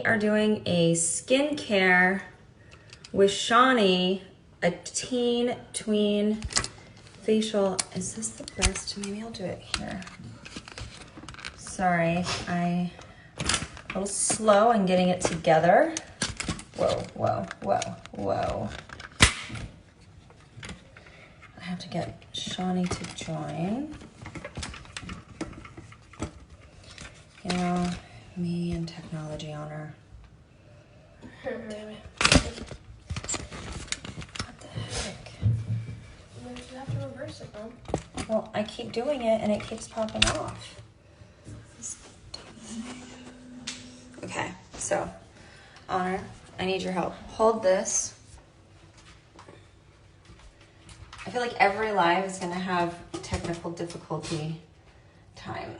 are doing a skincare with Shawnee, a teen tween facial. Is this the best? Maybe I'll do it here. Sorry, I'm a little slow in getting it together. Whoa, whoa, whoa, whoa. I have to get Shawnee to join. You know, me and technology on her. Damn it. What the heck? You have to reverse it, Mom. Well, I keep doing it and it keeps popping off. Okay, so, Honor, I need your help. Hold this. I feel like every live is gonna have technical difficulty time.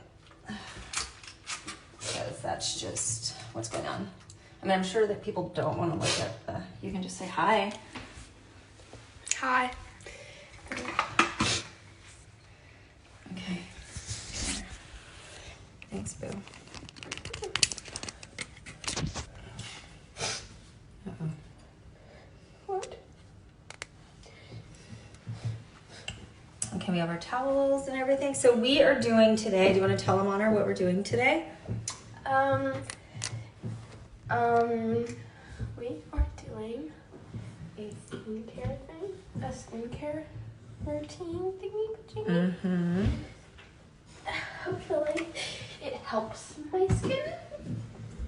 Because that's just what's going on. I mean, I'm sure that people don't want to look at the, you can just say hi. Hi. Okay. Thanks, Boo. Uh-oh. What? Okay, we have our towels and everything. So we are doing today, do you want to tell them, Honor, what we're doing today? We are doing a skincare thing, a skincare routine thingy. Mm-hmm. Hopefully it helps my skin.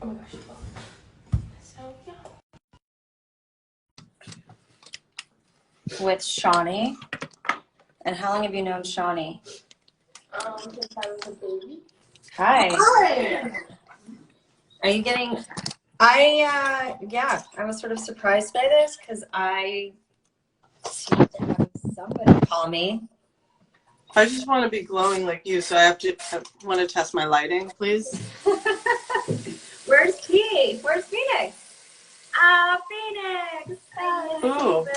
Oh my gosh. So yeah. With Shawnee. And how long have you known Shawnee? Since I was a baby. Hi. Hi. Are you getting, I was sort of surprised by this because I seem to have somebody call me. I just want to be glowing like you, so I want to test my lighting, please. Where's Pete? Where's Phoenix? Phoenix! Ooh.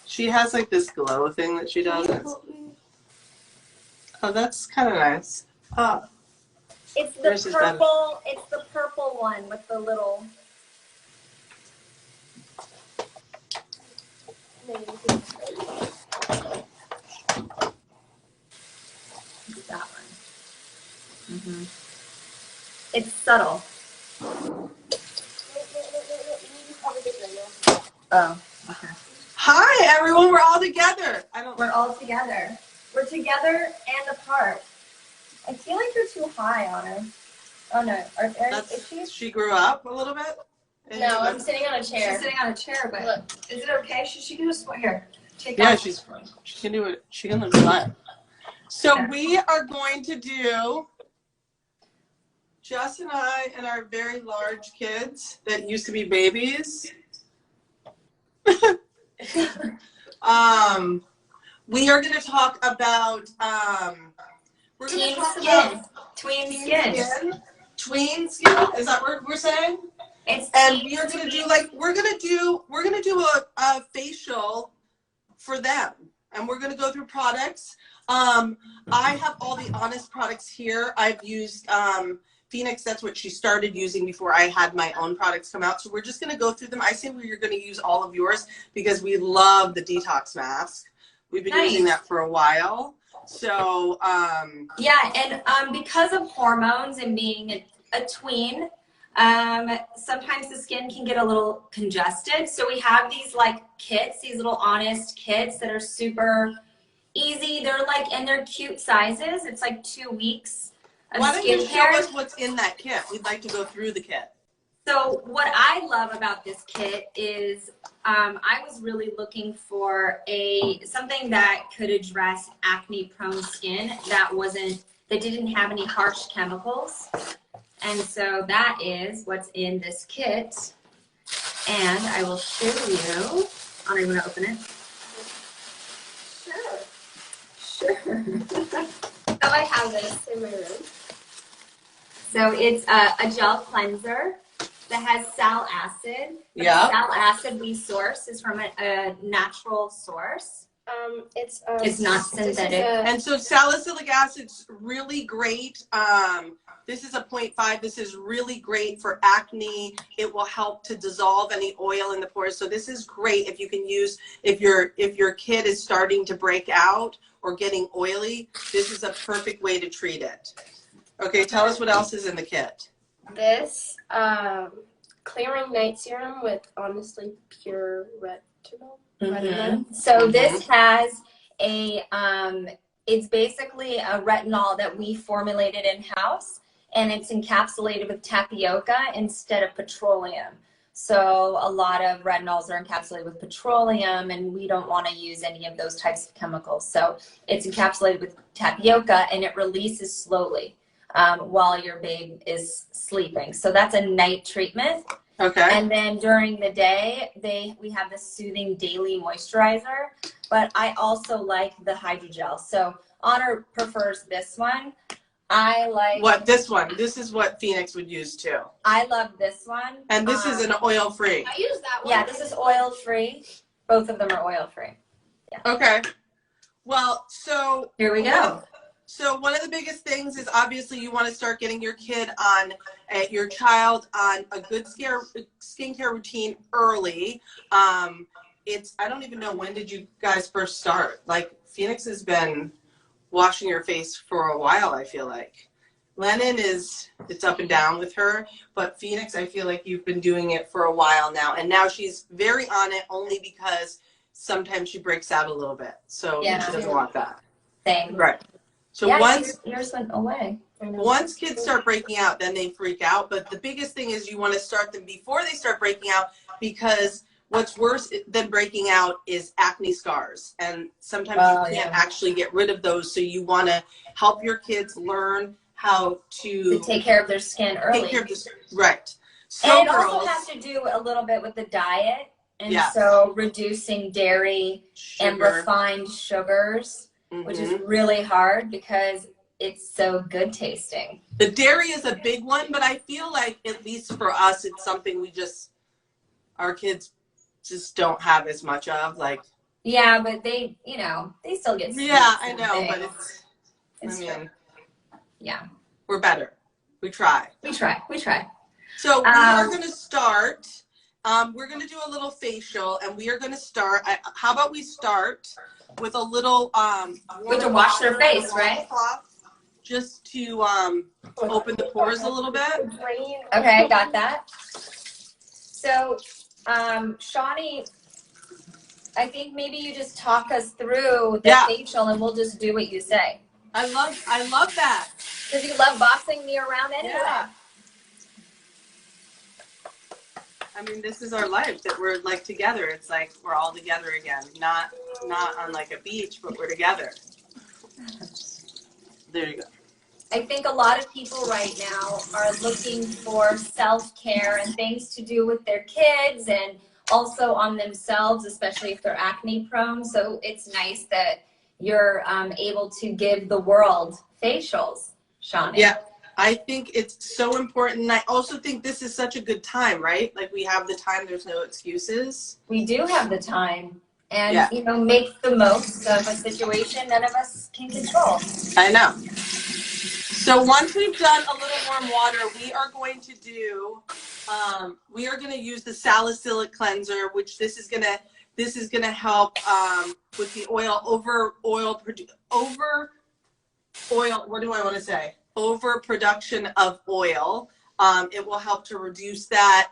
She has like this glow thing that she does. Oh, that's kind of nice. It's the purple. It's the purple one with the little. It's that one. Mm-hmm. It's subtle. Oh, okay. Hi, everyone. We're all together. We're all together. We're together and apart. I feel like you're too high on her. Oh no, she grew up a little bit? No, I'm sitting on a chair. She's sitting on a chair, but look, is it okay? She can just here. Take yeah, off. she can do it. She can live a life. So we are going to do Jess and I and our very large kids that used to be babies. We are going to talk about tween skin. Tween skin. Is that what we're saying? And we are going to do we're going to do a facial for them, and we're going to go through products. I have all the Honest products here. I've used Phoenix. That's what she started using before I had my own products come out. So we're just going to go through them. I say we're going to use all of yours because we love the detox mask. We've been using that for a while. So yeah, and because of hormones and being a tween, sometimes the skin can get a little congested. So we have these kits, these little Honest kits that are super easy. They're and they're cute sizes. It's 2 weeks of skincare. Why don't you show us what's in that kit? We'd like to go through the kit. So what I love about this kit is I was really looking for something that could address acne prone skin that didn't have any harsh chemicals. And so that is what's in this kit. And I will show you. Anna, you want to open it? Sure. Oh, I have this in my room. So it's a gel cleanser that has sal acid. Yeah. The sal acid we source is from a natural source. It's not synthetic. And so salicylic acid's really great This is a 0.5. This is really great for acne. It will help to dissolve any oil in the pores. So this is great if you can use, if your kid is starting to break out or getting oily, this is a perfect way to treat it. Okay, tell us what else is in the kit. This clearing night serum with honestly pure retinol. So this has a, it's basically a retinol that we formulated in-house, and it's encapsulated with tapioca instead of petroleum. So a lot of retinols are encapsulated with petroleum, and we don't want to use any of those types of chemicals. So it's encapsulated with tapioca, and it releases slowly while your babe is sleeping. So that's a night treatment. Okay. And then during the day, we have this soothing daily moisturizer, but I also like the hydrogel. So Honor prefers this one. I like this one. This is what Phoenix would use too. I love this one. And this is an oil-free. I use that one. Yeah, this is oil-free. Both of them are oil-free. Yeah. Okay. Well, so Here we go. So one of the biggest things is obviously you want to start getting your kid on, your child on a good skincare routine early. I don't even know, when did you guys first start? Like, Phoenix has been washing your face for a while, I feel like. Lennon it's up and down with her, but Phoenix, I feel like you've been doing it for a while now. And now she's very on it only because sometimes she breaks out a little bit. So she doesn't want that. Same. Right. So yours went away. Once kids start breaking out, then they freak out. But the biggest thing is you want to start them before they start breaking out, because what's worse than breaking out is acne scars. And sometimes you can't actually get rid of those. So you want to help your kids learn how to take care of their skin early. Take care of this, right. So and it also has to do a little bit with the diet. And so reducing dairy and refined sugars, which is really hard because it's so good tasting. The dairy is a big one, but I feel like, at least for us, it's something our kids just don't have as much of. Like, yeah, but they still get sweets. Yeah, I know, but we're better. We try. We try. So we are going to start. We're going to do a little facial, and we are going to start. How about we start with a little we to wash their face, right? Just to open the pores a little bit. Okay, got that. So, Shawnee, I think maybe you just talk us through the facial, and we'll just do what you say. I love that. Because you love bossing me around anyway. Yeah. I mean, this is our life, that we're like together. It's like we're all together again. Not on like a beach, but we're together. There you go. I think a lot of people right now are looking for self-care and things to do with their kids and also on themselves, especially if they're acne prone. So it's nice that you're able to give the world facials, Shawnee. Yeah, I think it's so important. And I also think this is such a good time, right? Like, we have the time, there's no excuses. We do have the time. And, make the most of a situation none of us can control. I know. So once we've done a little warm water, we are going to do, we are going to use the salicylic cleanser, which this is going to help with the overproduction of oil. It will help to reduce that.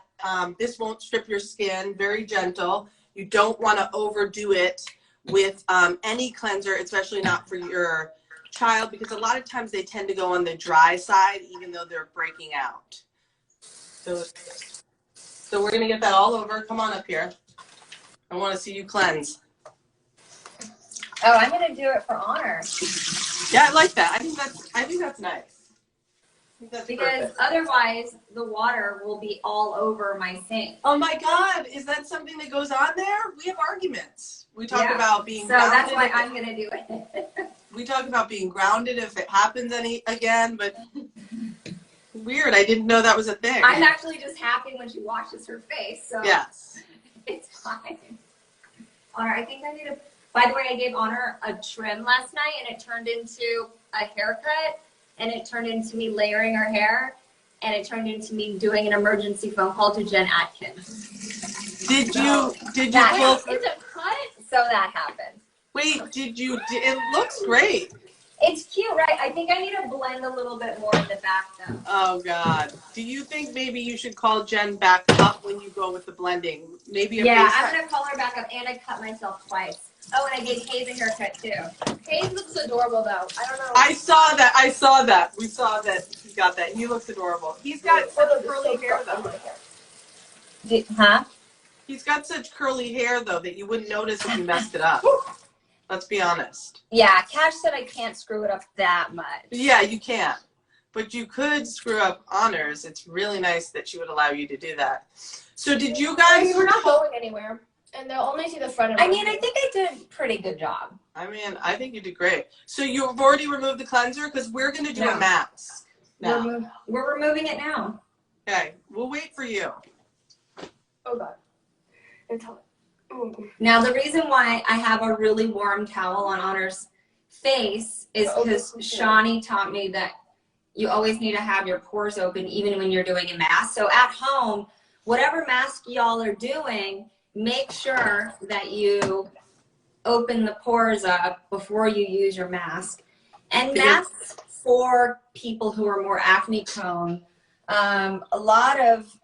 This won't strip your skin, very gentle. You don't want to overdo it with any cleanser, especially not for your child, because a lot of times they tend to go on the dry side even though they're breaking out. So we're going to get that all over. Come on up here. I want to see you cleanse. Oh, I'm going to do it for Honor. Yeah, I like that. I think that's nice. That's because perfect. Otherwise the water will be all over my sink. Oh my God, is that something that goes on there? We have arguments. We talk about being grounded. So that's why I'm going to do it. We talk about being grounded if it happens again, but weird. I didn't know that was a thing. I'm actually just happy when she washes her face. So yes. It's fine. Honor, I think I need to, by the way, I gave Honor a trim last night and it turned into a haircut. and it turned into me layering her hair, and it turned into me doing an emergency phone call to Jen Atkins. Did you That pull? happened. It's a cut? So that happened. Wait, it looks great. It's cute, right? I think I need to blend a little bit more in the back, though. Oh, God. Do you think maybe you should call Jen back up when you go with the blending? Maybe a Yeah, FaceTime? I'm going to call her back up, and I cut myself twice. Oh, and I gave Hayes a haircut, too. Hayes looks adorable though. I don't know. I saw that. We saw that he got that. He looks adorable. He's got such curly hair, though. Huh? He's got such curly hair, though, that you wouldn't notice if you messed it up. Let's be honest. Yeah, Cash said I can't screw it up that much. Yeah, you can't. But you could screw up honors. It's really nice that she would allow you to do that. So did you guys... We're not going anywhere. And they'll only see the front of I mean, I think I did a pretty good job. I mean, I think you did great. So you've already removed the cleanser? Because we're going to do a No. mask now. We're removing it now. Okay, we'll wait for you. Oh God. It's hot. Now, the reason why I have a really warm towel on Honor's face is because Shawnee taught me that you always need to have your pores open even when you're doing a mask. So at home, whatever mask y'all are doing, make sure that you open the pores up before you use your mask. And that's for people who are more acne prone. A lot of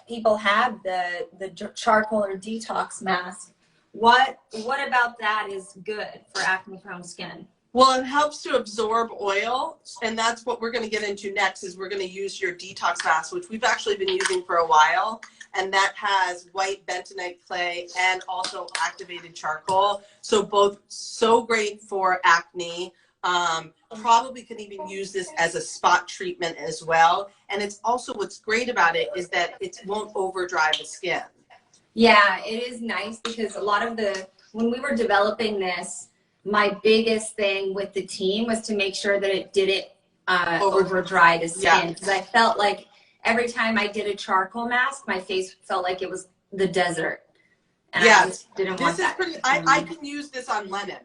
people have the charcoal or detox mask. What about that is good for acne prone skin? Well, it helps to absorb oil, and that's what we're going to get into next is we're going to use your detox mask, which we've actually been using for a while, and that has white bentonite clay and also activated charcoal. So both so great for acne. Probably can even use this as a spot treatment as well. And it's also what's great about it is that it won't over dry the skin. Yeah, it is nice because a lot of when we were developing this, my biggest thing with the team was to make sure that it didn't over dry the skin. Because I felt like every time I did a charcoal mask, my face felt like it was the desert. And I just didn't want that. I can use this on Lennon.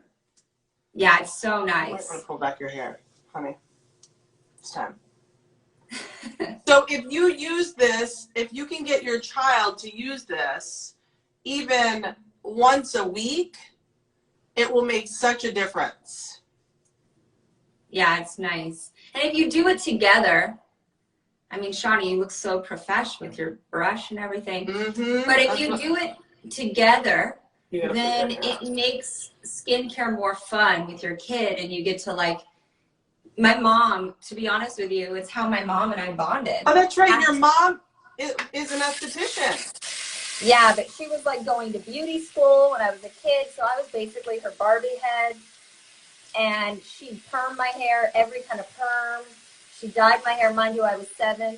Yeah, it's so nice. I'm gonna pull back your hair, honey. It's time. So if you use this, if you can get your child to use this even once a week, it will make such a difference. Yeah, it's nice. And if you do it together, I mean, Shawnee, you look so professional with your brush and everything. Mm-hmm. But if you do it together, then it makes skincare more fun with your kid, and you get to like, my mom, to be honest with you, it's how my mom and I bonded. Oh, that's right. Your mom is an esthetician. Yeah, but she was like going to beauty school when I was a kid, so I was basically her Barbie head. And she permed my hair, every kind of perm. She dyed my hair, mind you, I was 7.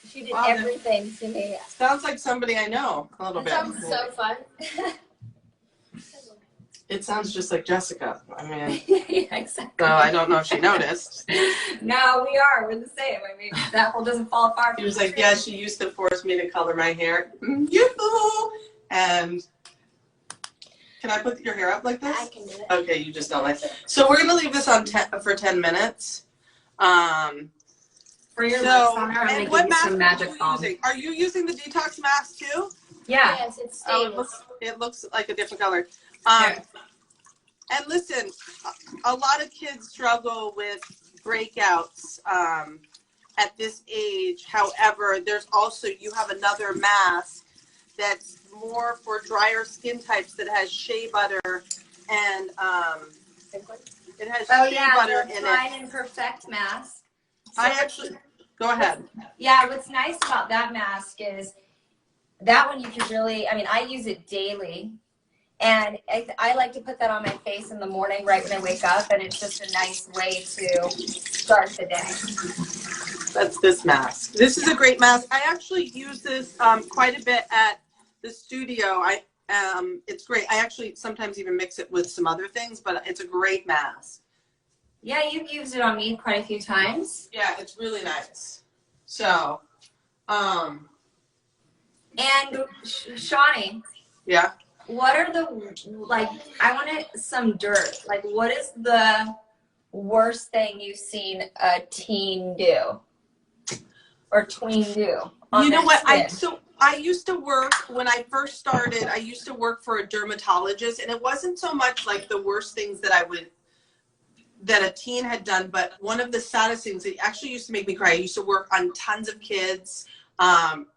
She did everything to me. Sounds like somebody I know a little bit. Sounds so fun. It sounds just like Jessica. I mean, Yeah, exactly. so I don't know if she noticed. No, we are. We're the same. I mean, that apple doesn't fall apart. She was like, yeah, she used to force me to color my hair. Yoo-hoo! And can I put your hair up like this? I can do it. Okay, you just don't like it. So we're going to leave this on for 10 minutes. For your So, lips on her, I'm and going to what give you mask some are magic you balm. using? Are you using the detox mask too? Yeah. Yes, it's Oh, stainless. it looks like a different color. Yeah. And listen, a lot of kids struggle with breakouts at this age. However, there's also, you have another mask that's more for drier skin types that has shea butter and it has shea butter the in Fine it. and Perfect mask. I actually, go ahead. Yeah, what's nice about that mask is that one you can really, I mean, I use it daily. And I like to put that on my face in the morning right when I wake up, and it's just a nice way to start the day. That's this mask. This is a great mask. I actually use this quite a bit at the studio. It's great. I actually sometimes even mix it with some other things, but it's a great mask. Yeah, you've used it on me quite a few times. Yeah, it's really nice. So, And Shawnee, yeah. what are the, like, I wanted some dirt. Like, what worst thing you've seen a teen do or tween do? You know what? I used to work, when I first started, I used to work for a dermatologist, and it wasn't so much like the worst things that a teen had done, but one of the saddest things that actually used to make me cry, I used to work on tons of kids,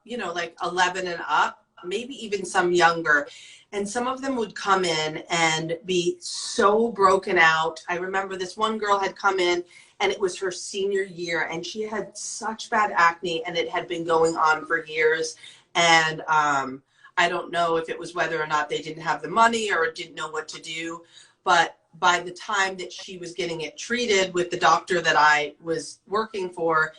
you know, like 11 and up, maybe even some younger. And some of them would come in and be so broken out. I remember this one girl had come in, and it was her senior year, and she had such bad acne, and it had been going on for years. And I don't know if it was whether or not they didn't have the money or didn't know what to do, but by the time that she was getting it treated with the doctor that I was working for,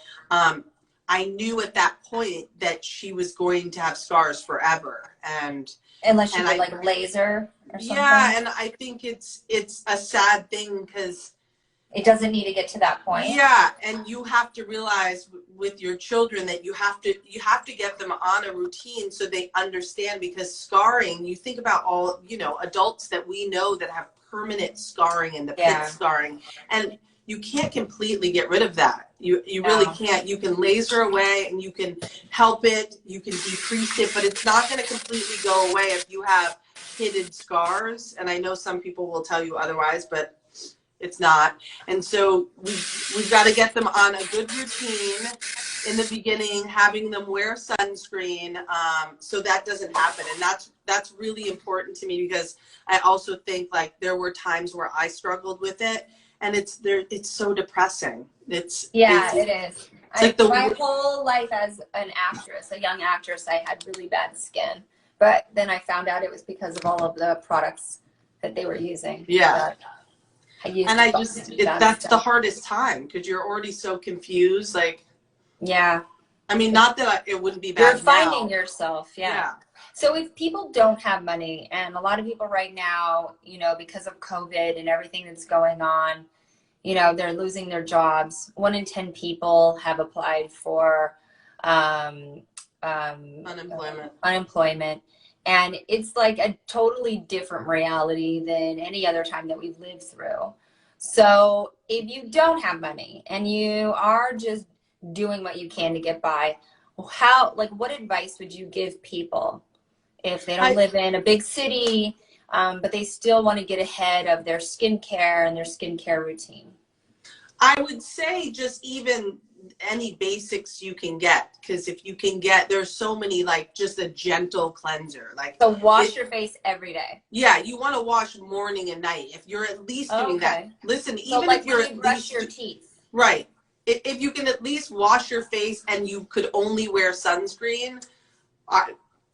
I knew at that point that she was going to have scars forever. And unless you did like laser or something. Yeah, and I think it's a sad thing because it doesn't need to get to that point. Yeah, and you have to realize with your children that you have to get them on a routine so they understand, because scarring, you think about all, you know, adults that we know that have permanent scarring and the pit scarring, and you can't completely get rid of that. You really can't. You can laser away and you can help it, you can decrease it, but it's not going to completely go away if you have hidden scars. And I know some people will tell you otherwise, but it's not. And so we've got to get them on a good routine in the beginning, having them wear sunscreen, so that doesn't happen. And that's really important to me, because I also think like there were times where I struggled with it, and it's so depressing. It is. It's like my whole life as an actress, a young actress, I had really bad skin, but then I found out it was because of all of the products that they were using. Yeah. That's the hardest time, because you're already so confused. Like, yeah. I mean, not that it wouldn't be bad. You're finding yourself. Yeah. So if people don't have money, and a lot of people right now, you know, because of COVID and everything that's going on, you know, they're losing their jobs. 1 in 10 people have applied for unemployment. And it's like a totally different reality than any other time that we've lived through. So if you don't have money and you are just doing what you can to get by, what advice would you give people if they don't live in a big city, but they still want to get ahead of their skincare and their skincare routine? I would say just even any basics you can get, because if you can get, there's so many, like just a gentle cleanser, like so wash your face every day. Yeah, you want to wash morning and night if you're at least doing that. Listen, even like if you're when you brush your teeth, right, if you can at least wash your face and you could only wear sunscreen,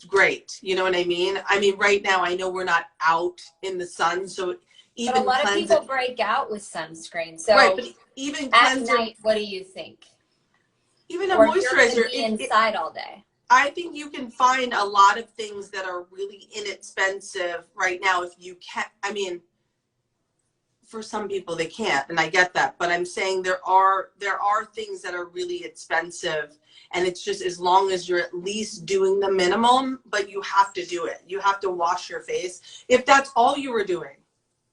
great. You know what I mean? I mean, right now I know we're not out in the sun, so even but a lot of people break out with sunscreen. So right, but even at night, what do you think? Even a moisturizer, inside all day. I think you can find a lot of things that are really inexpensive right now if you can. I mean, for some people they can't, and I get that, but I'm saying there are things that are really expensive, and it's just as long as you're at least doing the minimum, but you have to do it. You have to wash your face. If that's all you were doing,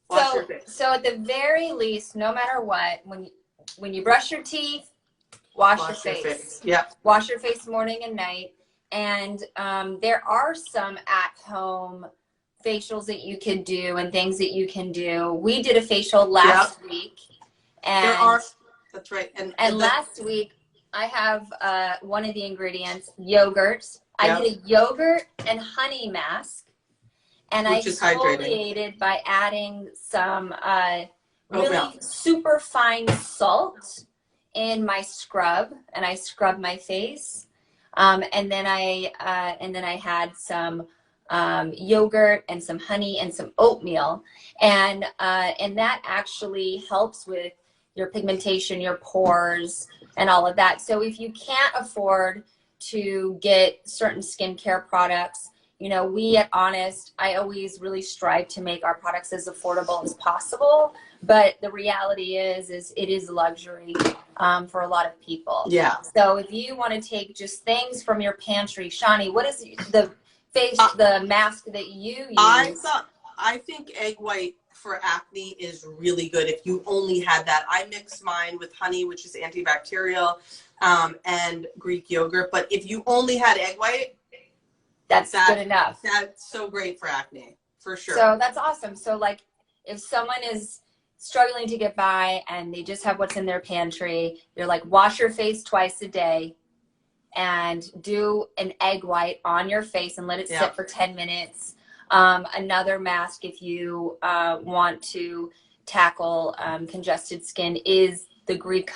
wash your face. So at the very least, no matter what, when you brush your teeth, wash your face. Yeah. Wash your face morning and night. And there are some at-home facials that you can do and things that you can do. We did a facial last week. And there are. That's right. And last week, I have one of the ingredients, yogurt. I did a yogurt and honey mask. And I exfoliated by adding some really super fine salt in my scrub, and I scrubbed my face, and then I had some yogurt and some honey and some oatmeal, and that actually helps with your pigmentation, your pores, and all of that. So if you can't afford to get certain skincare products, you know, we at Honest, I always really strive to make our products as affordable as possible. But the reality is it is a luxury for a lot of people. Yeah. So if you want to take just things from your pantry, Shani, what is the mask that you use? I think egg white for acne is really good if you only had that. I mix mine with honey, which is antibacterial, and Greek yogurt. But if you only had egg white, that's good enough. That's so great for acne, for sure. So that's awesome. So like if someone is struggling to get by and they just have what's in their pantry, you're like, wash your face twice a day and do an egg white on your face and let it sit for 10 minutes. Another mask, if you want to tackle congested skin, is the Greek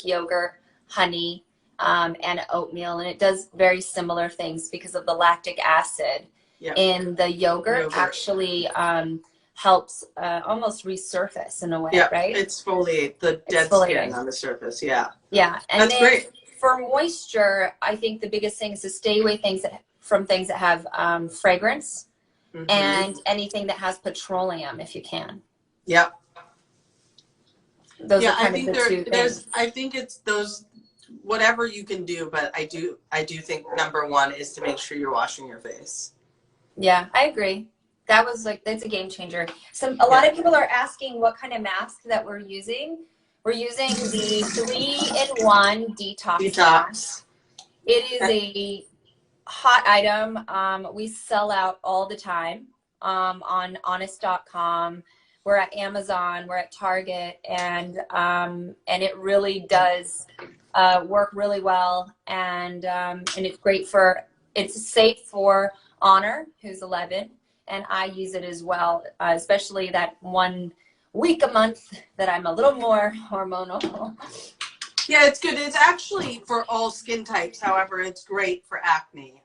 yogurt, honey, and oatmeal. And it does very similar things because of the lactic acid in the yogurt. Actually helps almost resurface in a way, right? Exfoliate the dead skin on the surface. Yeah. And that's great. For moisture, I think the biggest thing is to stay away from things that have fragrance and anything that has petroleum, if you can. Yep. Those are kind of the two things. I think it's those, whatever you can do, but I do think number one is to make sure you're washing your face. Yeah, I agree. That's a game changer. A lot of people are asking what kind of mask that we're using. We're using the 3-in-1 detox mask. It is a hot item. We sell out all the time on honest.com. We're at Amazon, we're at Target, and it really does work really well. And it's great it's safe for Honor, who's 11, and I use it as well, especially that 1 week a month that I'm a little more hormonal. Yeah, it's good. It's actually for all skin types. However, it's great for acne.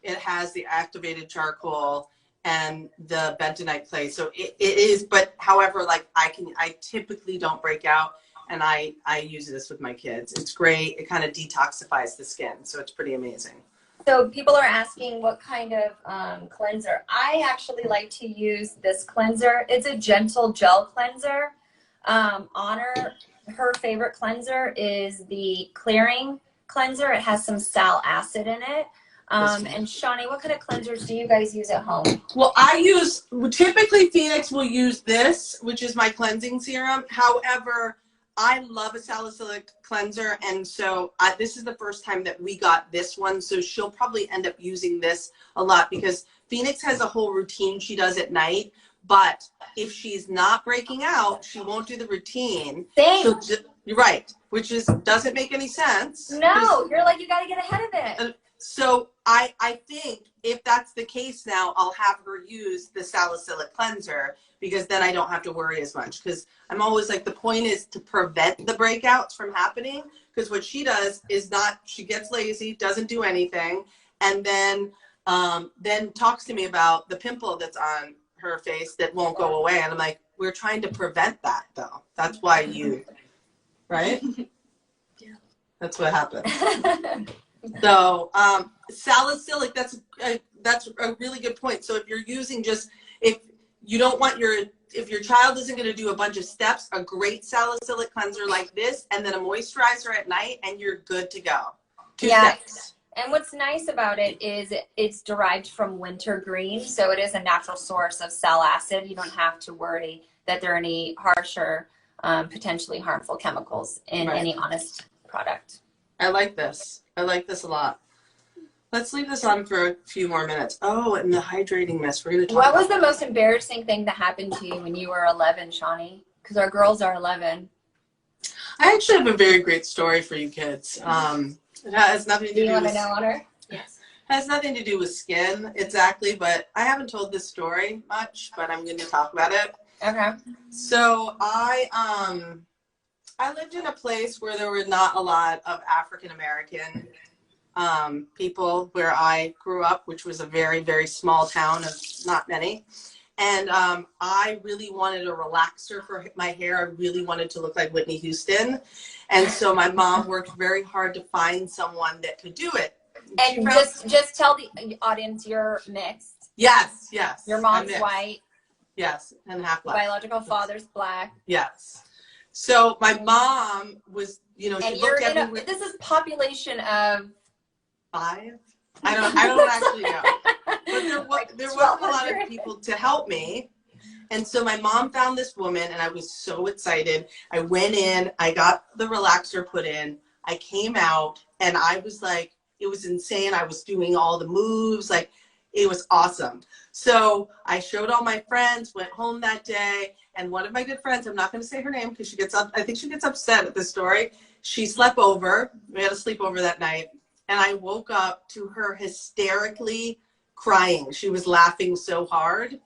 It has the activated charcoal and the bentonite clay. So it is, but however, like I typically don't break out, and I use this with my kids. It's great. It kind of detoxifies the skin. So it's pretty amazing. So people are asking what kind of cleanser. I actually like to use this cleanser. It's a gentle gel cleanser. Honor, her favorite cleanser is the clearing cleanser. It has some sal acid in it. And Shawnee, what kind of cleansers do you guys use at home? Well, typically Phoenix will use this, which is my cleansing serum. However, I love a salicylic cleanser, and so this is the first time that we got this one, so she'll probably end up using this a lot because Phoenix has a whole routine she does at night, but if she's not breaking out, she won't do the routine. Same. So, you're right, which doesn't make any sense. No, you're like, you got to get ahead of it. So I think if that's the case now, I'll have her use the salicylic cleanser because then I don't have to worry as much. Because I'm always like, the point is to prevent the breakouts from happening. Because what she does is she gets lazy, doesn't do anything, and then talks to me about the pimple that's on her face that won't go away. And I'm like, we're trying to prevent that though. That's why right? Yeah. That's what happened. So salicylic, that's a really good point. So if you're using if you don't want if your child isn't going to do a bunch of steps, a great salicylic cleanser like this, and then a moisturizer at night, and you're good to go. 2 steps. And what's nice about it is it's derived from wintergreen, so it is a natural source of sal acid. You don't have to worry that there are any harsher, potentially harmful chemicals in any Honest product. I like this. I like this a lot. Let's leave this on for a few more minutes. Oh, and the hydrating mist. We're going to talk about. What was the most embarrassing thing that happened to you when you were 11, Shawnee? Because our girls are 11. I actually have a very great story for you kids. It has nothing to do with... Do you want to know, Honor? Yes. It has nothing to do with skin exactly, but I haven't told this story much, but I'm going to talk about it. Okay. So I lived in a place where there were not a lot of African American people where I grew up, which was a very, very small town of not many. And I really wanted a relaxer for my hair. I really wanted to look like Whitney Houston. And so my mom worked very hard to find someone that could do it. And just tell the audience you're mixed. Yes, yes. Your mom's white. Yes, and half black. Biological father's black. Yes. So my mom was, she looked everywhere. This is population of 5. I don't actually know. But there wasn't a lot of people to help me. And so my mom found this woman and I was so excited. I went in, I got the relaxer put in, I came out and I was like, it was insane. I was doing all the moves, like it was awesome. So I showed all my friends, went home that day, and one of my good friends, I'm not going to say her name because she gets up, I think she gets upset at this story. She slept over. We had a sleepover that night. And I woke up to her hysterically crying. She was laughing so hard.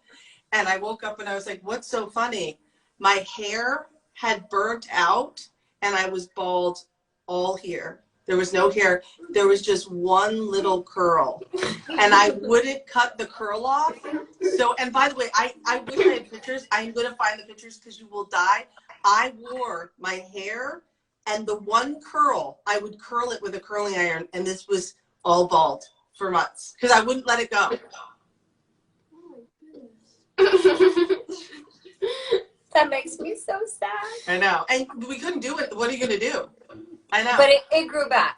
And I woke up and I was like, what's so funny? My hair had burnt out and I was bald all here. There was no hair. There was just one little curl. And I wouldn't cut the curl off. So, and by the way, I wish I had pictures. I'm going to find the pictures because you will die. I wore my hair and the one curl, I would curl it with a curling iron. And this was all bald for months because I wouldn't let it go. That makes me so sad. I know. And we couldn't do it. What are you going to do? I know. But it grew back.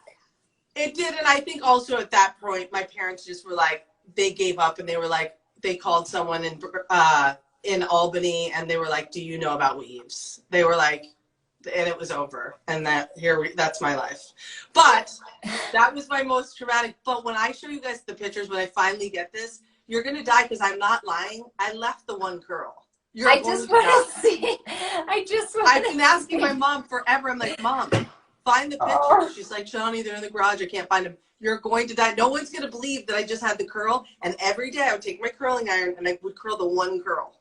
It did. And I think also at that point, my parents just were like, they gave up and they were like, they called someone in Albany and they were like, do you know about weaves? They were like, and it was over. And that's my life. But that was my most traumatic. But when I show you guys the pictures, when I finally get this, you're going to die because I'm not lying. I left the one curl. I just want to see. I've been asking my mom forever. I'm like, Mom, find the pictures. She's like, Shawnee, they're in the garage. I can't find them. You're going to die. No one's going to believe that I just had the curl. And every day I would take my curling iron and I would curl the one curl.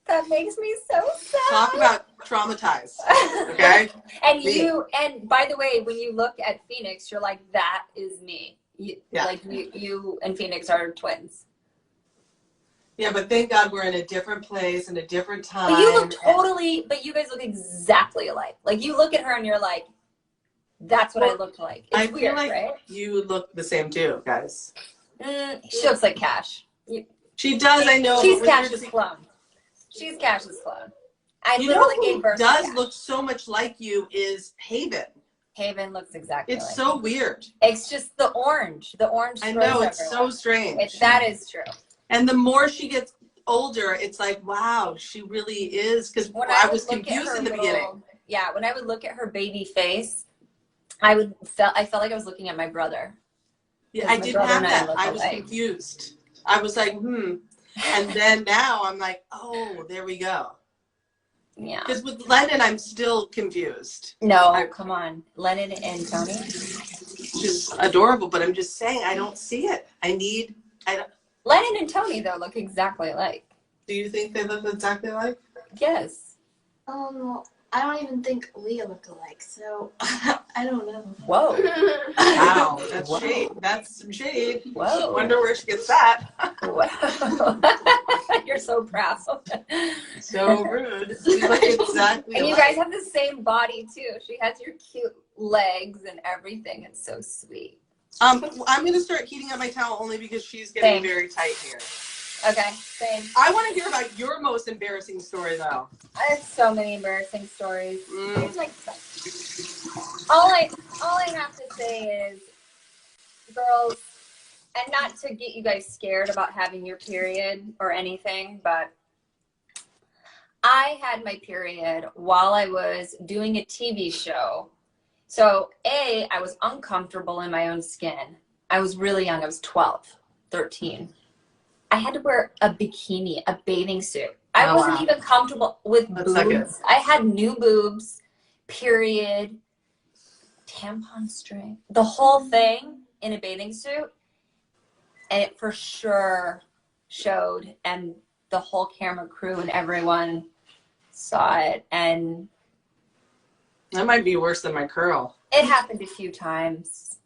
That makes me so sad. Talk about traumatized. Okay? And by the way, when you look at Phoenix, you're like, that is me. Like you and Phoenix are twins. Yeah, but thank God we're in a different place and a different time. But you look but you guys look exactly alike. Like you look at her and you're like, that's what I look like. It's weird, feel like right? you look the same too, guys. She looks like Cash. She does, I know. She's Cash's clone. She's Cash's clone. I literally gave birth to Cash. Does look so much like you is Haven. Haven looks exactly like It's so weird. It's just the orange. The orange. I know, it's so strange. That is true. And the more she gets older, it's like, wow, she really is. Because I was confused in the beginning. Yeah, when I would look at her baby face, I felt like I was looking at my brother. Yeah, I didn't have that. I was confused. I was like, And then now I'm like, oh, there we go. Yeah. Because with Lennon, I'm still confused. No, come on. Lennon and Tony. Just adorable, but I'm just saying, I don't see it. Lennon and Tony, though, look exactly alike. Do you think they look exactly alike? Yes. I don't even think Leah looked alike, so I don't know. Whoa. Wow. That's shade. That's some shade. Whoa. Wonder where she gets that. Whoa. You're so proud. So rude. You look exactly And you alike. guys have the same body, too. She has your cute legs and everything. It's so sweet. I'm going to start heating up my towel only because she's getting very tight here. Okay, same. I want to hear about your most embarrassing story, though. I have so many embarrassing stories. All I have to say is, girls, and not to get you guys scared about having your period or anything, but I had my period while I was doing a TV show. So, I was uncomfortable in my own skin. I was really young. I was 12, 13. I had to wear a bikini, a bathing suit. I wasn't even comfortable with boobs. I had new boobs, period, tampon string, the whole thing in a bathing suit. And it for sure showed, and the whole camera crew and everyone saw it. And that might be worse than my curl. It happened a few times.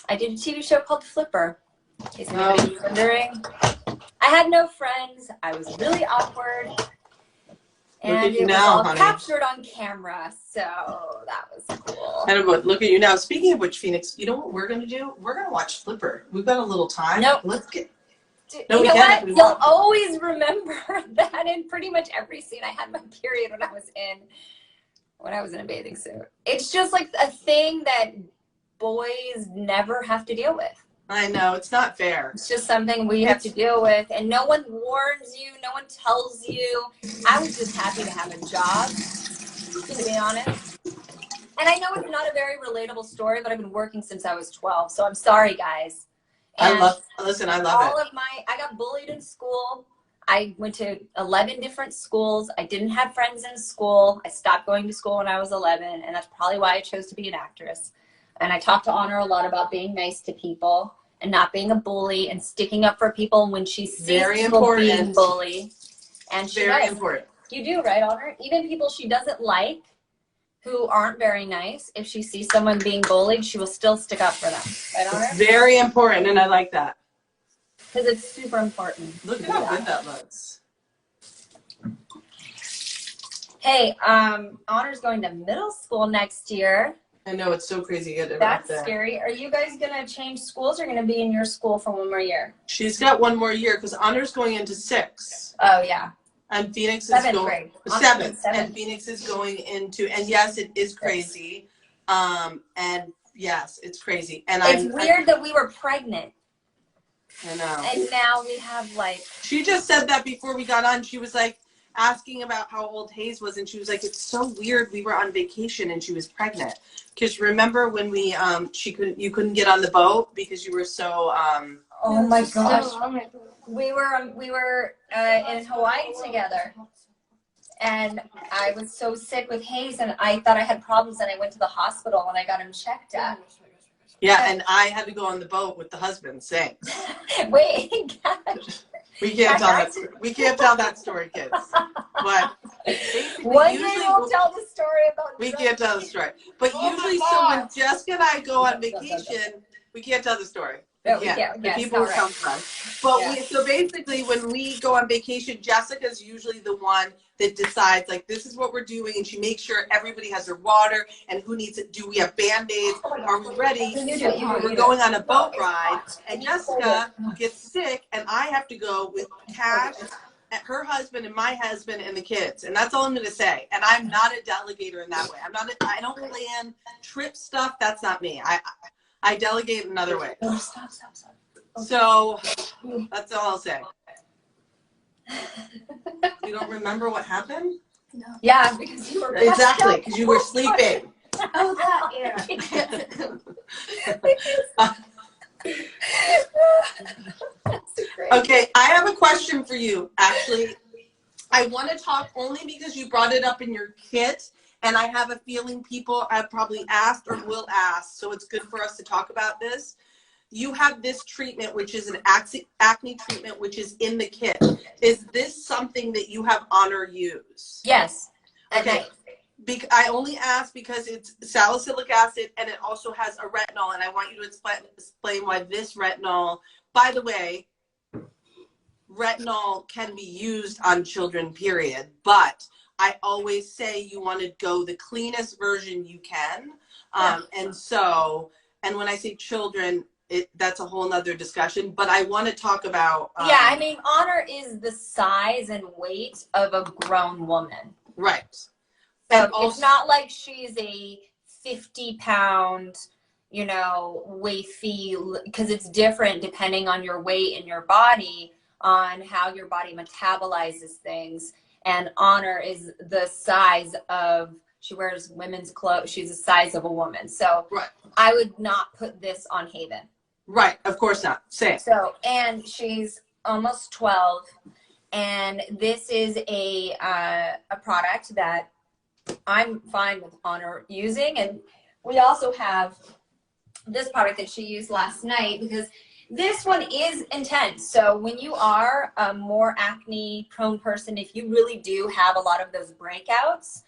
I did a TV show called Flipper. In case anybody's wondering. I had no friends. I was really awkward. And it was all captured on camera, so that was cool. And look at you now. Speaking of which, Phoenix, you know what we're going to do? We're going to watch Flipper. We've got a little time. Nope. Let's get... No, you know what? You'll always remember that in pretty much every scene. I had my period when I was in a bathing suit. It's just like a thing that boys never have to deal with. I know, it's not fair. It's just something we have to deal with, and no one warns you, no one tells you. I was just happy to have a job, to be honest. And I know it's not a very relatable story, but I've been working since I was 12, so I'm sorry, guys. And I love it. I got bullied in school. I went to 11 different schools. I didn't have friends in school. I stopped going to school when I was 11, and that's probably why I chose to be an actress. And I talked to Honor a lot about being nice to people and not being a bully and sticking up for people when she sees people being bullied. And she Very does. important. You do, right, Honor? Even people she doesn't like who aren't very nice, if she sees someone being bullied, she will still stick up for them. Right, Honor? It's very important, and I like that. Because it's super important. Look at how good that looks. Hey, Honor's going to middle school next year. I know, it's so crazy good. That's scary. Are you guys going to change schools or going to be in your school for one more year? She's got one more year because Honor's going into 6. Oh, yeah. And Phoenix is Seventh going grade. 7th. And Phoenix is going into, and yes, it is crazy. And yes, it's crazy. And it's weird that we were pregnant. I know. And now we have like. She just said that before we got on. She was like asking about how old Hayes was, and she was like, "It's so weird. We were on vacation and she was pregnant." Because remember when we you couldn't get on the boat because you were so Oh my gosh. We were in Hawaii together, and I was so sick with Hayes, and I thought I had problems, and I went to the hospital and I got him checked at. Yeah, and I had to go on the boat with the husband. Thanks. Wait, gosh. We can't tell that. We can't tell that story, kids. But one day we'll tell the story about. We can't tell the story, but usually, so when Jessica and I go on vacation, we can't tell the story. No, we can't. The Yes, people will come to us. But so basically, when we go on vacation, Jessica's usually the one that decides, like, this is what we're doing, and she makes sure everybody has their water and who needs it. Do we have Band-Aids? Are we ready? We're going on a boat ride, and Jessica gets sick, and I have to go with Cash, her husband, and my husband, and the kids. And that's all I'm going to say. And I'm not a delegator in that way. I don't plan trip stuff. That's not me. I delegate another way. Oh, stop. So that's all I'll say. You don't remember what happened? No. Yeah, because you were exactly because you were sleeping. Oh, that Okay, I have a question for you. Actually, I want to talk only because you brought it up in your kit. And I have a feeling people have probably asked or will ask, so it's good for us to talk about this. You have this treatment, which is an acne treatment, which is in the kit. Is this something that you have Honor use? Yes. Okay. I only ask because it's salicylic acid and it also has a retinol, and I want you to explain why this retinol, by the way, retinol can be used on children, period, but I always say you want to go the cleanest version you can. And when I say children, that's a whole nother discussion, but I want to talk about. Yeah, I mean, Honor is the size and weight of a grown woman. Right. So it's not like she's a 50-pound, wafy, because it's different depending on your weight and your body, on how your body metabolizes things. And Honor is the size of, she wears women's clothes. She's the size of a woman. So right. I would not put this on Haven. Right. Of course not. Same. So, and she's almost 12. And this is a product that I'm fine with Honor using. And we also have this product that she used last night, because this one is intense. So when you are a more acne prone person, if you really do have a lot of those breakouts,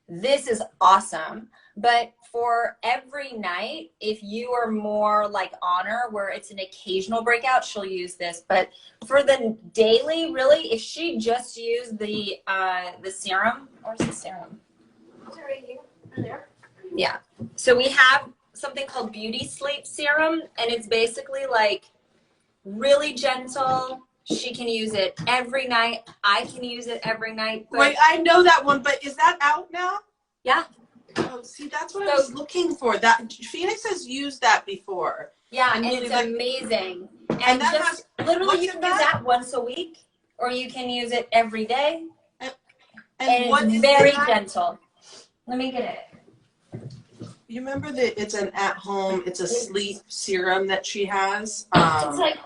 this is awesome. But for every night, if you are more like Honor, where it's an occasional breakout, she'll use this. But for the daily, really, if she just used the serum, where's the serum? Is it right here? In there? Yeah. So we have something called Beauty Sleep Serum, and it's basically like really gentle. She can use it every night. I can use it every night. Wait, I know that one, but is that out now? Yeah. Oh, see, that's what I was looking for. That Phoenix has used that before, Yeah, I'm and really it's like, amazing. and that just has, literally what's you can in use that? that once a week, or you can use it every day. And what it's is very in that? gentle. Let me get it. You remember that it's an at-home, it's a sleep serum that she has. It's like,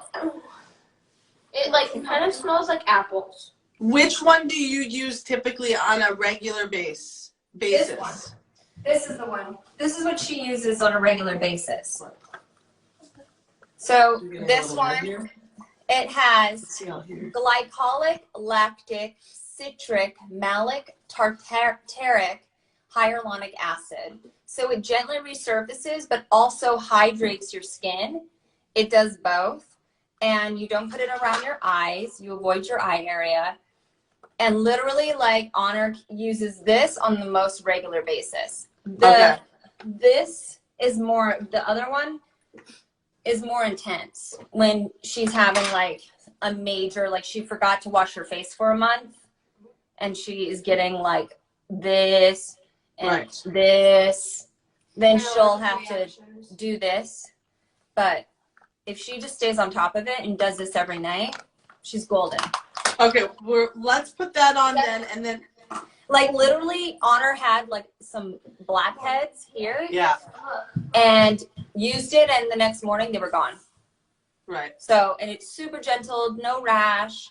it like kind of smells like apples. Which one do you use typically on a regular basis? This one. This is the one. This is what she uses on a regular basis. So this one, it has glycolic, lactic, citric, malic, tartaric, hyaluronic acid. So it gently resurfaces, but also hydrates your skin. It does both. And you don't put it around your eyes. You avoid your eye area. And literally, like, Honor uses this on the most regular basis. This is more, the other one is more intense when she's having like a major, like she forgot to wash her face for a month and she is getting like this and this, then she'll have to do this. But if she just stays on top of it and does this every night, she's golden. Okay, let's put that on then, and then. Like literally, Honor had like some blackheads here. Yeah. And used it, and the next morning they were gone. Right. So, and it's super gentle, no rash,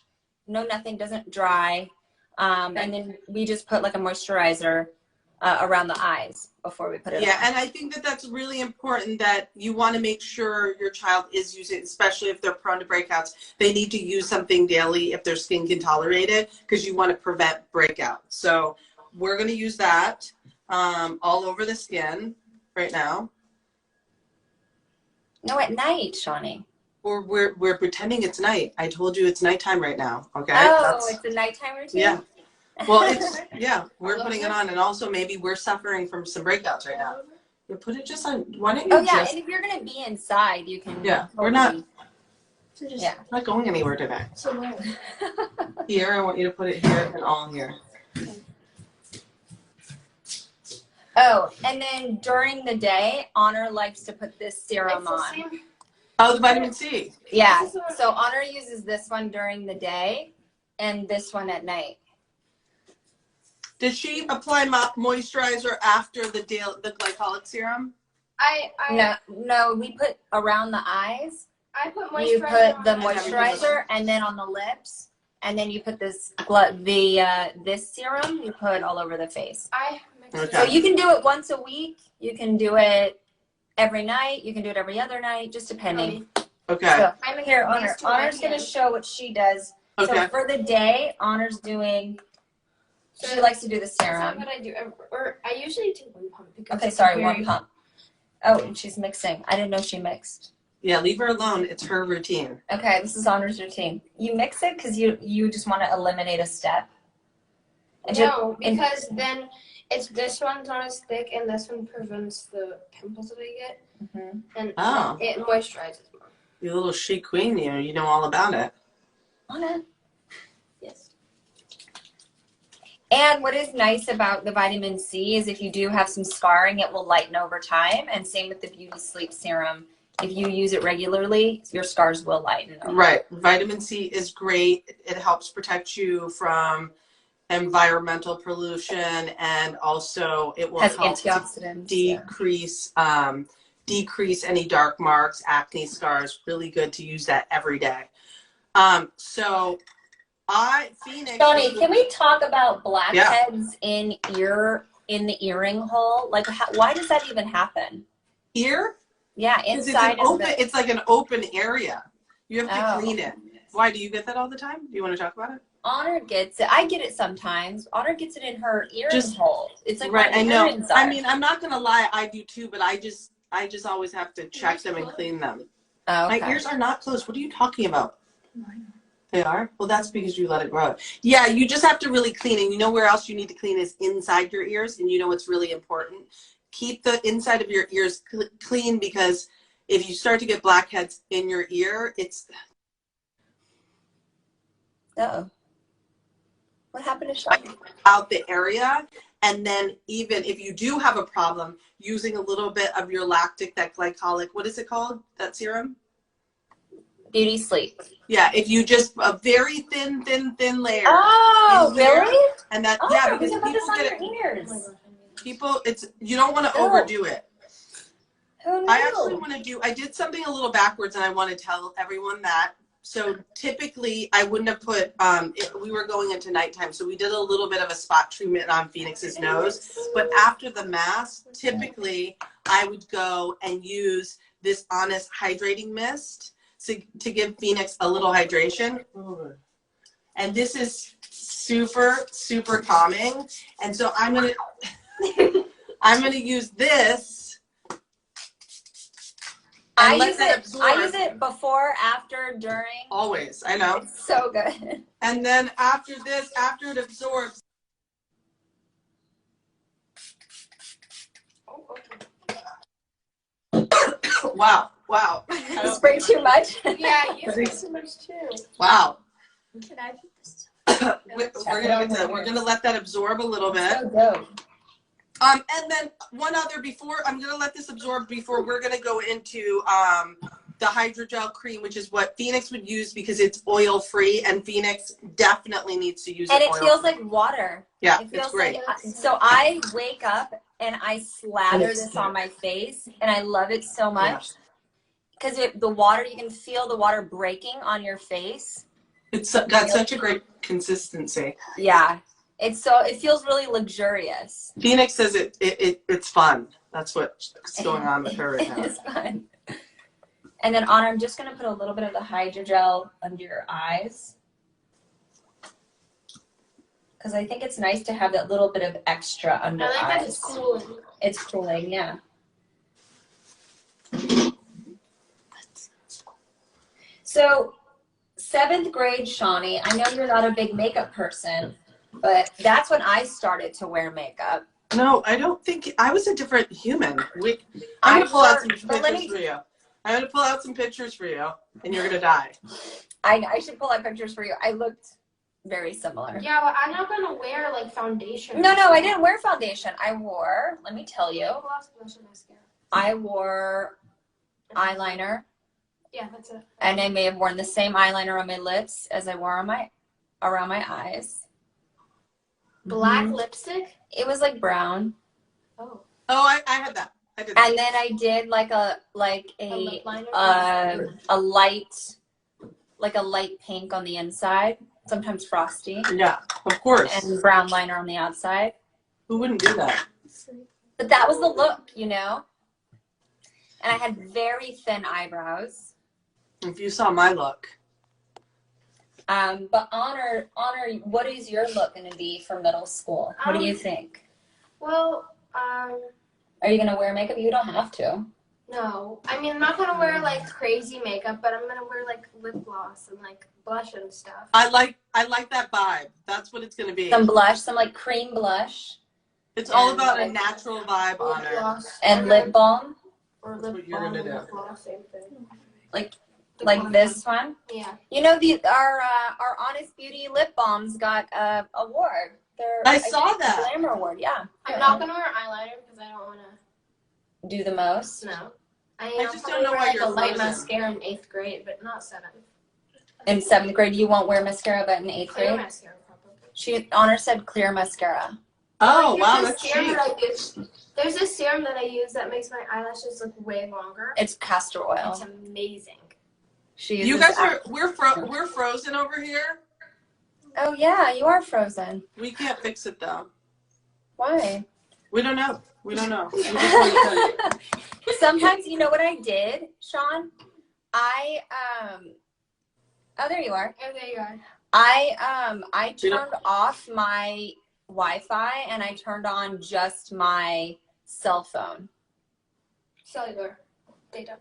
no nothing, doesn't dry. And then we just put like a moisturizer around the eyes before we put it on. And I think that that's really important, that you want to make sure your child is using, especially if they're prone to breakouts. They need to use something daily if their skin can tolerate it, because you want to prevent breakout. So we're going to use that all over the skin right now. No, at night, Shawnee. Or we're pretending it's night. I told you it's nighttime right now. Okay. Oh, it's a nighttime routine. Yeah. Well, it's we're putting it on, and also maybe we're suffering from some breakouts right now. You put it just on. Why don't you? And if you're gonna be inside, you can. Yeah, we're not. Yeah. Not going anywhere today. Here, I want you to put it here and all here. Oh, and then during the day, Honor likes to put this serum on. Oh, the vitamin C. Yeah. So Honor uses this one during the day and this one at night. Did she apply moisturizer after the glycolic serum? No, we put around the eyes. I put moisturizer. You put the moisturizer and then on the lips, and then you put this this serum you put all over the face. So you can do it once a week. You can do it every night. You can do it every other night, just depending. Okay. So I'm here, Honor. Honor's gonna show what she does. Okay. So for the day, Honor's doing. She likes to do the serum. That's not what I do. Or I usually do one pump. Okay, sorry, one pump. Oh, and she's mixing. I didn't know she mixed. Yeah, leave her alone. It's her routine. Okay, this is Honor's routine. You mix it because you just want to eliminate a step. No, because then it's this one's not as thick, and this one prevents the pimples that I get, and it moisturizes more. You little chic queen, you know all about it. On it. Yes. And what is nice about the vitamin C is if you do have some scarring, it will lighten over time. And same with the Beauty Sleep Serum. If you use it regularly, your scars will lighten over. Right. Vitamin C is great. It helps protect you from environmental pollution, and also it will help antioxidants, decrease any dark marks, acne scars. Really good to use that every day. Phoenix. Shawnee, can we talk about blackheads in the earring hole? Like, why does that even happen? Ear? Yeah, inside. It's like an open area. You have to clean it. Why, do you get that all the time? Do you want to talk about it? Honor gets it. I get it sometimes. Honor gets it in her earring hole. It's like right. I know. I mean, I'm not gonna lie. I do too, but I just always have to check them and clean them. Oh, okay. My ears are not closed. What are you talking about? They are? Well, that's because you let it grow. Yeah, you just have to really clean. And you know where else you need to clean is inside your ears. And you know what's really important? Keep the inside of your ears clean, because if you start to get blackheads in your ear, it's... Uh-oh. What happened to Shawnee? Out the area, And then even if you do have a problem, using a little bit of your lactic, that glycolic, what is it called, that serum? Beauty Sleep. Yeah, if you just a very thin layer. Oh, really? And that, Oh, yeah, because because people get get it. Ears. People, you don't want to overdo it. Who knew? I actually want to I did something a little backwards, and I want to tell everyone that. So typically I wouldn't have put, we were going into nighttime, so we did a little bit of a spot treatment on Phoenix's nose. But after the mask, typically I would go and use this Honest Hydrating Mist to give Phoenix a little hydration. And this is super, super calming. And so I'm gonna, I'm gonna use this. I use it before, after, during. Always, I know. It's so good. And then after this, after it absorbs. Wow, wow. You spray too much? Yeah, you spray too much too. Wow. Can I put this? We're gonna let that absorb a little bit. So dope. And then one other before, I'm gonna let this absorb before we're gonna go into the hydrogel cream, which is what Phoenix would use because it's oil free, and Phoenix definitely needs to use it. And it feels like water. Yeah, it feels it's great. So I wake up and I slather this on my face, and I love it so much because the water, you can feel the water breaking on your face. It's got such a great consistency. Yeah. It feels really luxurious. Phoenix says it's fun. That's what's going on with her right now. It's fun. And then Honor, I'm just gonna put a little bit of the hydrogel under your eyes. Because I think it's nice to have that little bit of extra under eyes. I like that it's cooling. It's cooling, yeah. So 7th grade, Shawnee, I know you're not a big makeup person, but that's when I started to wear makeup. No, I don't think I was a different human. I'm gonna pull out some pictures for you. I'm gonna pull out some pictures for you, and you're gonna die. I should pull out pictures for you. I looked very similar. Yeah, but I'm not gonna wear like foundation. No, I didn't wear foundation. I wore, let me tell you, I wore eyeliner. Yeah, that's it. And I may have worn the same eyeliner on my lips as I wore on around my eyes. Black lipstick? It was like brown. Oh. Oh, I had that. I did that. And then I did like a light pink on the inside, sometimes frosty. Yeah, of course. And brown liner on the outside. Who wouldn't do that? But that was the look, you know? And I had very thin eyebrows. If you saw my look. But Honor, what is your look going to be for middle school? What do you think? Well, are you going to wear makeup? You don't have to. No. I mean, I'm not going to wear like crazy makeup, but I'm going to wear like lip gloss and like blush and stuff. I like that vibe. That's what it's going to be. Some blush, some like cream blush. It's all about a natural vibe on it. And lip balm. Or lip balm and lip gloss, same thing. Like this one? Yeah. You know, our Honest Beauty lip balms got a award. I saw that. Glamour award, yeah. I'm not gonna wear eyeliner because I don't wanna do the most. No. I just don't know why you're a light mascara in 8th grade, but not 7th. In 7th grade, you won't wear mascara, but in 8th grade, clear mascara probably. Honor said clear mascara. Oh wow, that's cheap. There's a serum that I use that makes my eyelashes look way longer. It's castor oil. It's amazing. You guys we're frozen over here. Oh yeah, you are frozen. We can't fix it though. Why? We don't know. We just want to tell you. Sometimes, you know what I did, Sean? Oh, there you are. Oh, there you are. I turned off my Wi-Fi and I turned on just my cell phone. Cellular data.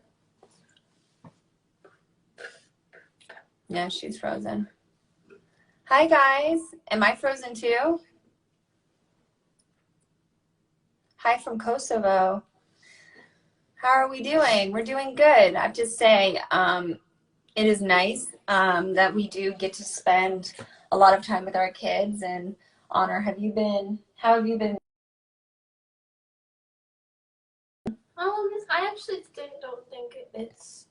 Yeah, she's frozen. Hi guys. Am I frozen too? Hi from Kosovo. How are we doing? We're doing good. I have to say, it is nice that we do get to spend a lot of time with our kids. And Honor, how have you been I actually don't think it's.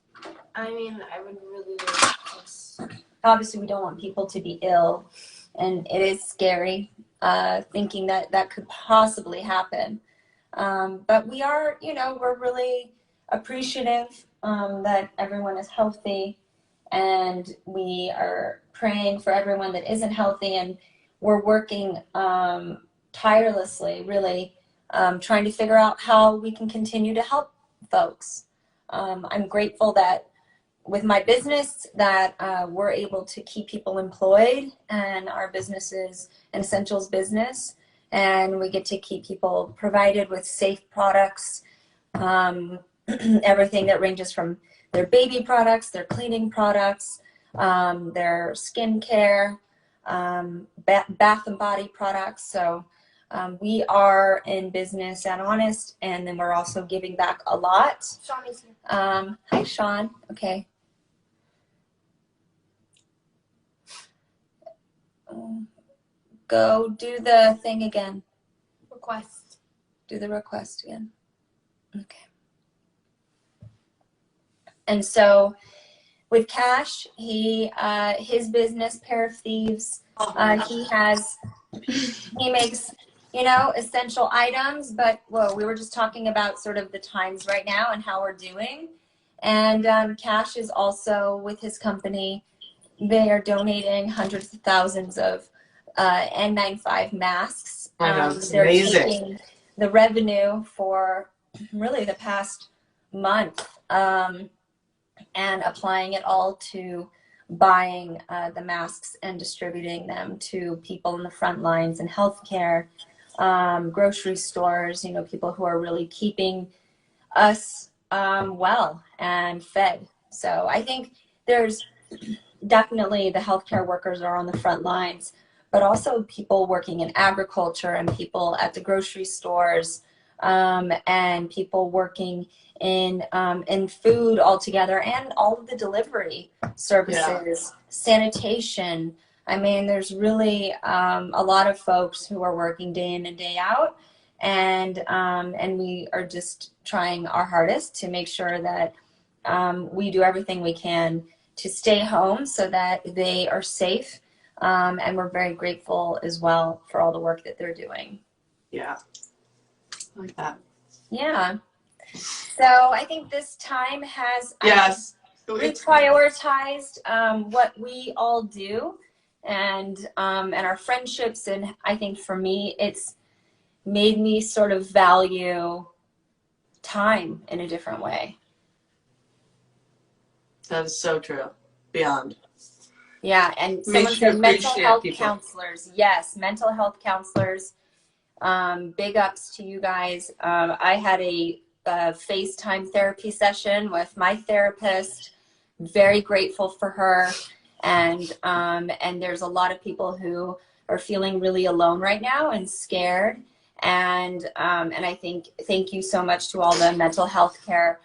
I mean, I would really like this. Obviously, we don't want people to be ill, and it is scary thinking that that could possibly happen. But we are, we're really appreciative that everyone is healthy, and we are praying for everyone that isn't healthy, and we're working tirelessly, really trying to figure out how we can continue to help folks. I'm grateful that with my business that we're able to keep people employed, and our business is an essentials business, and we get to keep people provided with safe products, everything that ranges from their baby products, their cleaning products, their skin care, bath and body products. So we are in business and honest, and then we're also giving back a lot. Sean is here. Hi, Sean. Okay. Go do the thing again. Request. Do the request again. Okay. And so with Cash, his business, Pair of Thieves, he makes, essential items, but we were just talking about sort of the times right now and how we're doing. And Cash is also with his company. They are donating hundreds of thousands of N95 masks. They're amazing. taking the revenue for really the past month and applying it all to buying the masks and distributing them to people in the front lines in healthcare, grocery stores, people who are really keeping us well and fed. So I think there's definitely the healthcare workers are on the front lines, but also people working in agriculture and people at the grocery stores and people working in food altogether, and all of the delivery services, sanitation. I mean, there's really a lot of folks who are working day in and day out, and we are just trying our hardest to make sure that we do everything we can to stay home so that they are safe. And we're very grateful as well for all the work that they're doing. Yeah, I like that. Yeah. So I think this time has reprioritized what we all do and our friendships. And I think for me, it's made me sort of value time in a different way. That is so true. Beyond. Yeah, and someone said mental health counselors. Yes, mental health counselors. Big ups to you guys. I had a FaceTime therapy session with my therapist. Very grateful for her. And there's a lot of people who are feeling really alone right now and scared. And I think thank you so much to all the mental health care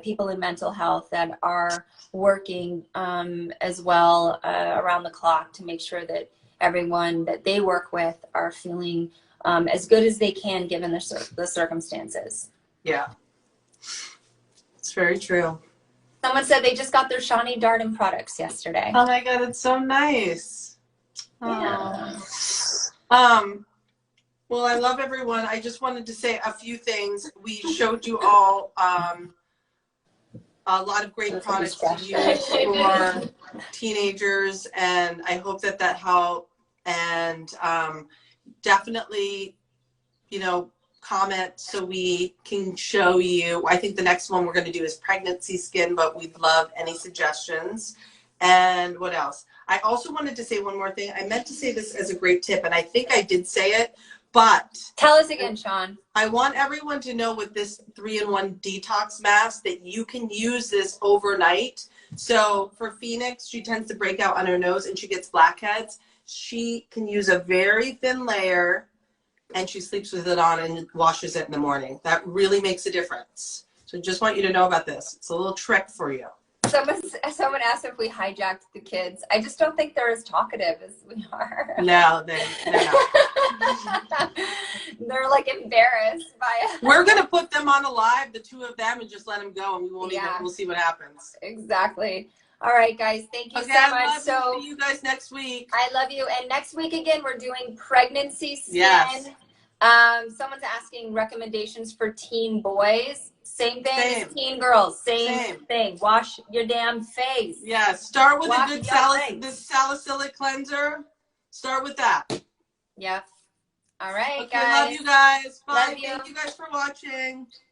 people in mental health that are working as well around the clock to make sure that everyone that they work with are feeling as good as they can given the circumstances. Yeah, it's very true. Someone said they just got their Shawnee Darden products yesterday. Oh my God, it's so nice. Yeah. Well, I love everyone. I just wanted to say a few things. We showed you all a lot of great products to use for teenagers, and I hope that helped. And definitely, comment so we can show you. I think the next one we're going to do is pregnancy skin, but we'd love any suggestions. And what else? I also wanted to say one more thing. I meant to say this as a great tip, and I think I did say it, but tell us again, Sean. I want everyone to know with this 3-in-1 detox mask that you can use this overnight. So for Phoenix, she tends to break out on her nose and she gets blackheads. She can use a very thin layer and she sleeps with it on and washes it in the morning. That really makes a difference. So just want you to know about this. It's a little trick for you. Someone asked if we hijacked the kids. I just don't think they're as talkative as we are. No, they're not. They're like embarrassed by us. We're gonna put them on a live, the two of them, and just let them go, and we won't even. We'll see what happens. Exactly. All right, guys. Thank you so much. I love see you guys next week. I love you. And next week again, we're doing pregnancy skin. Yes. Someone's asking recommendations for teen boys. Same thing as teen girls. Same thing. Wash your damn face. Yeah. Start with a good salicylic cleanser. Start with that. Yep. All right, okay, guys. Love you guys. Bye. Love you. Thank you guys for watching.